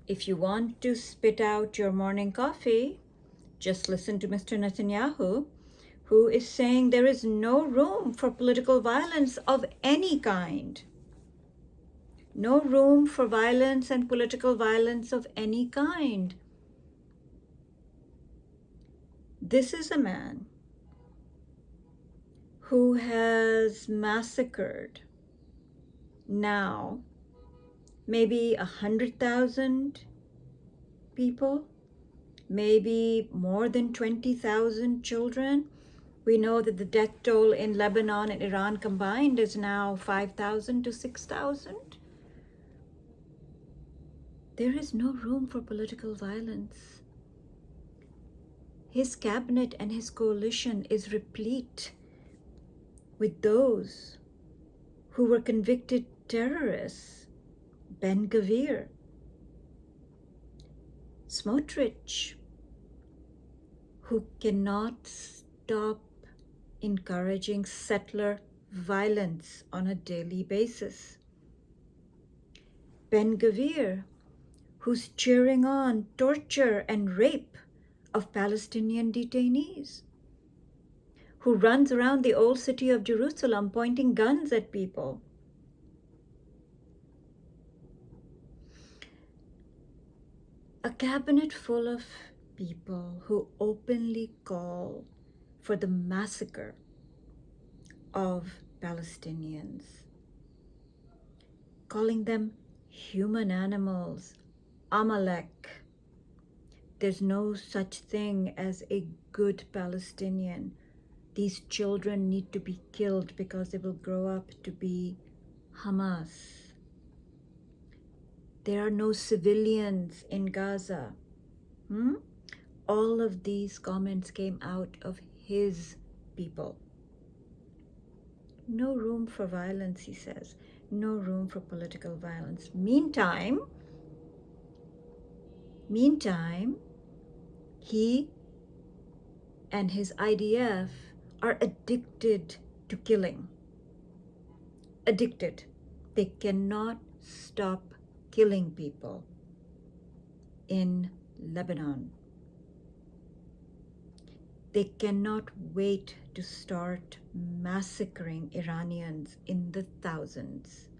If you want to spit out your morning coffee, just listen to Mr. Netanyahu, who is saying there is no room for political violence of any kind. No room for violence and political violence of any kind. This is a man who has massacred now maybe 100,000 people, maybe more than 20,000 children. We know that the death toll in Lebanon and Iran combined is now 5,000 to 6,000. There is no room for political violence. His cabinet and his coalition is replete with those who were convicted terrorists. Ben Gvir, Smotrich, who cannot stop encouraging settler violence on a daily basis. Ben Gvir, who's cheering on torture and rape of Palestinian detainees, who runs around the old city of Jerusalem pointing guns at people. A cabinet full of people who openly call for the massacre of Palestinians, calling them human animals, Amalek. There's no such thing as a good Palestinian. These children need to be killed because they will grow up to be Hamas. There are no civilians in Gaza. All of these comments came out of his people. No room for violence, he says. No room for political violence. Meantime, he and his IDF are addicted to killing. Addicted. They cannot stop killing people in Lebanon. They cannot wait to start massacring Iranians in the thousands.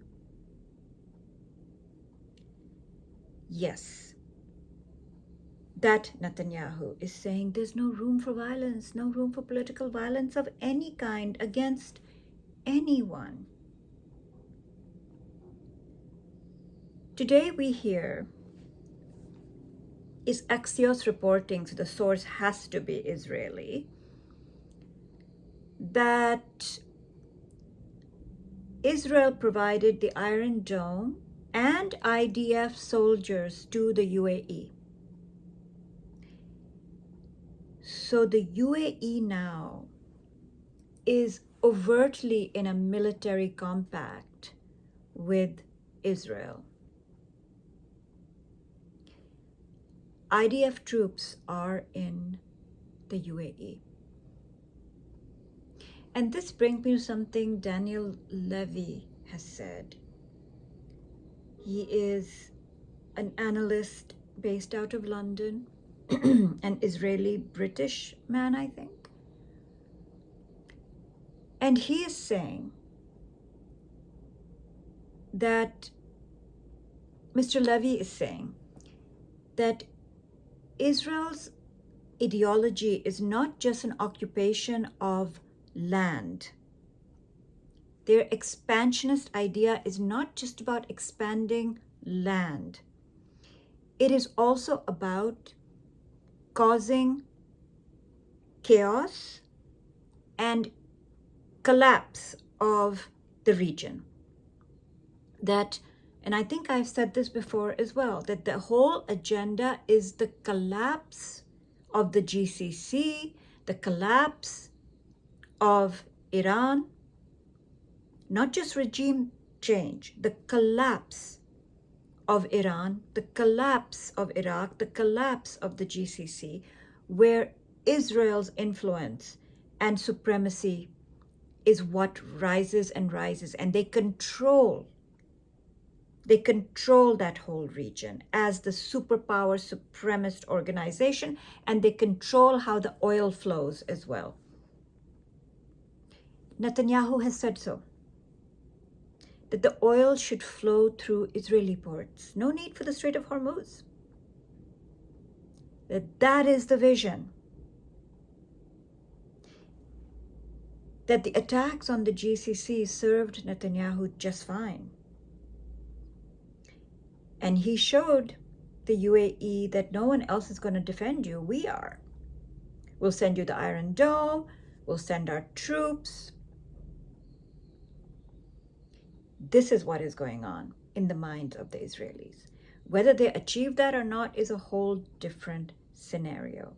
Yes, that Netanyahu is saying there's no room for violence, no room for political violence of any kind against anyone. Today we hear is Axios reporting, so the source has to be Israeli, that Israel provided the Iron Dome and IDF soldiers to the UAE. So the UAE now is overtly in a military compact with Israel. IDF troops are in the UAE. And this brings me to something Daniel Levy has said. He is an analyst based out of London, an Israeli-British man, I think. And he is saying that, Mr. Levy is saying that Israel's ideology is not just an occupation of land. Their expansionist idea is not just about expanding land. It is also about causing chaos and collapse of the region. That, and I think I've said this before as well, that the whole agenda is the collapse of the GCC, the collapse of Iran, not just regime change, the collapse of Iran, the collapse of Iraq, the collapse of the GCC, where Israel's influence and supremacy is what rises and rises, and they control They control that whole region as the superpower supremacist organization, and they control how the oil flows as well. Netanyahu has said so, that the oil should flow through Israeli ports. No need for the Strait of Hormuz. That is the vision. That the attacks on the GCC served Netanyahu just fine. And he showed the UAE that no one else is going to defend you. We are. We'll send you the Iron Dome. We'll send our troops. This is what is going on in the minds of the Israelis. Whether they achieve that or not is a whole different scenario.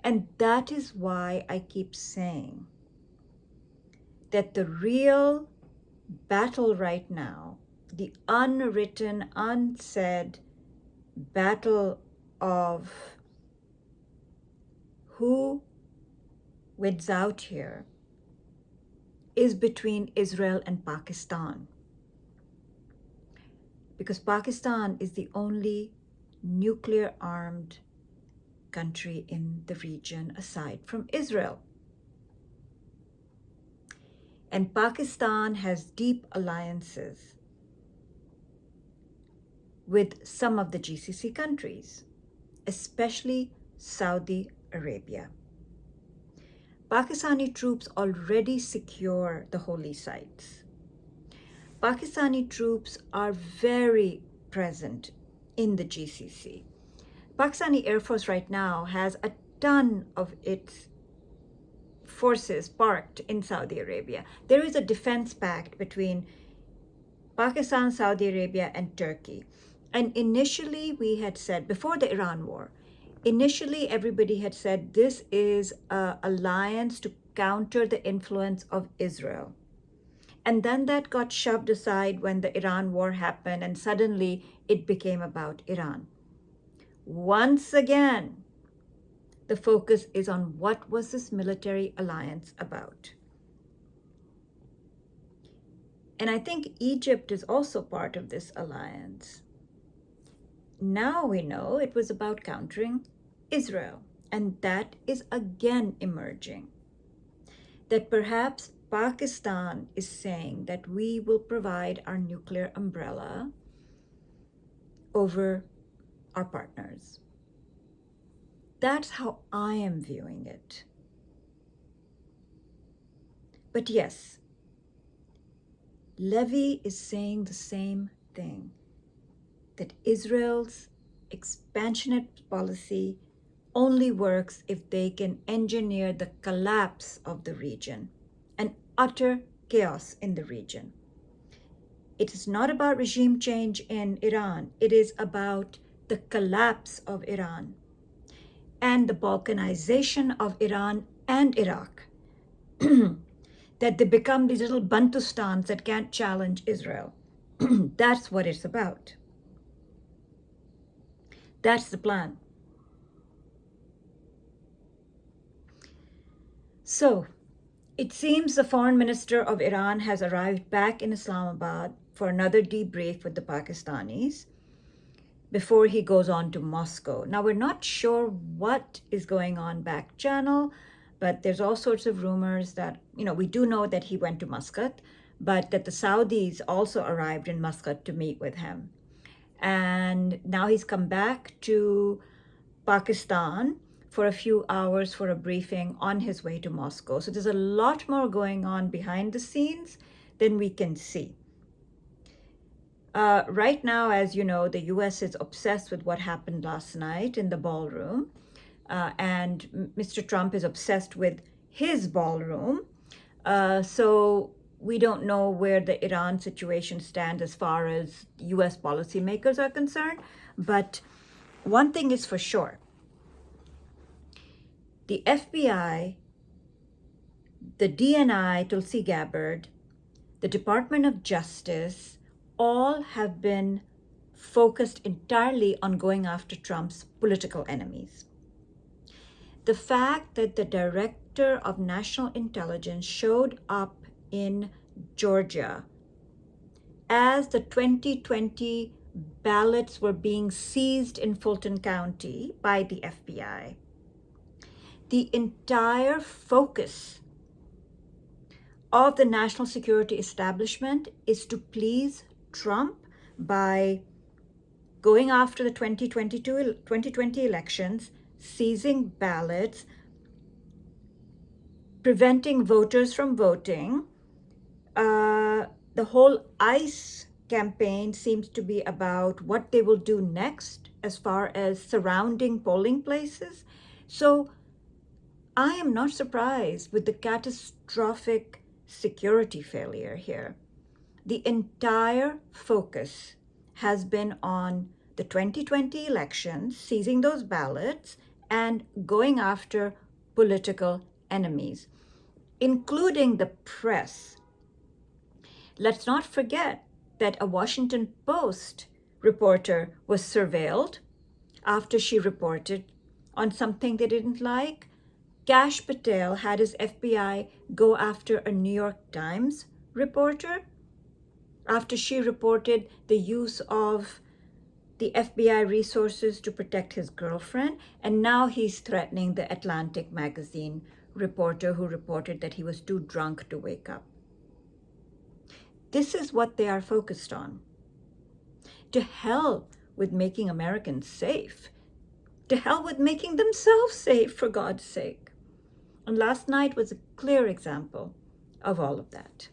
And that is why I keep saying that the real battle right now, the unwritten, unsaid battle of who wins out here, is between Israel and Pakistan. Because Pakistan is the only nuclear-armed country in the region aside from Israel. And Pakistan has deep alliances with some of the GCC countries, especially Saudi Arabia. Pakistani troops already secure the holy sites. Pakistani troops are very present in the GCC. Pakistani Air Force right now has a ton of its forces parked in Saudi Arabia. There is a defense pact between Pakistan, Saudi Arabia, and Turkey. And initially we had said, before the Iran war, initially everybody had said this is an alliance to counter the influence of Israel. And then that got shoved aside when the Iran war happened, and suddenly it became about Iran. Once again, the focus is on what was this military alliance about. And I think Egypt is also part of this alliance. Now we know it was about countering Israel, and that is again emerging. That perhaps Pakistan is saying that we will provide our nuclear umbrella over our partners. That's how I am viewing it. But yes, Levy is saying the same thing, that Israel's expansionist policy only works if they can engineer the collapse of the region and utter chaos in the region. It is not about regime change in Iran. It is about the collapse of Iran and the balkanization of Iran and Iraq. That they become these little Bantustans that can't challenge Israel. That's what it's about. That's the plan. So, it seems the foreign minister of Iran has arrived back in Islamabad for another debrief with the Pakistanis before he goes on to Moscow. Now, we're not sure what is going on back channel, but there's all sorts of rumors that, we do know that he went to Muscat, but that the Saudis also arrived in Muscat to meet with him. And now he's come back to Pakistan for a few hours for a briefing on his way to Moscow. So there's a lot more going on behind the scenes than we can see. Right now, as you know, the US is obsessed with what happened last night in the ballroom. And Mr. Trump is obsessed with his ballroom. So we don't know where the Iran situation stands as far as US policymakers are concerned. But one thing is for sure. The FBI, the DNI, Tulsi Gabbard, the Department of Justice, all have been focused entirely on going after Trump's political enemies. The fact that the Director of National Intelligence showed up in Georgia as the 2020 ballots were being seized in Fulton County by the FBI, the entire focus of the national security establishment is to please Trump by going after the 2020 elections, seizing ballots, preventing voters from voting. The whole ICE campaign seems to be about what they will do next as far as surrounding polling places. So I am not surprised with the catastrophic security failure here. The entire focus has been on the 2020 elections, seizing those ballots, and going after political enemies, including the press. Let's not forget that a Washington Post reporter was surveilled after she reported on something they didn't like. Kash Patel had his FBI go after a New York Times reporter after she reported the use of the FBI resources to protect his girlfriend, and now he's threatening the Atlantic magazine reporter who reported that he was too drunk to wake up. This is what they are focused on. To hell with making Americans safe. To hell with making themselves safe, for God's sake. And last night was a clear example of all of that.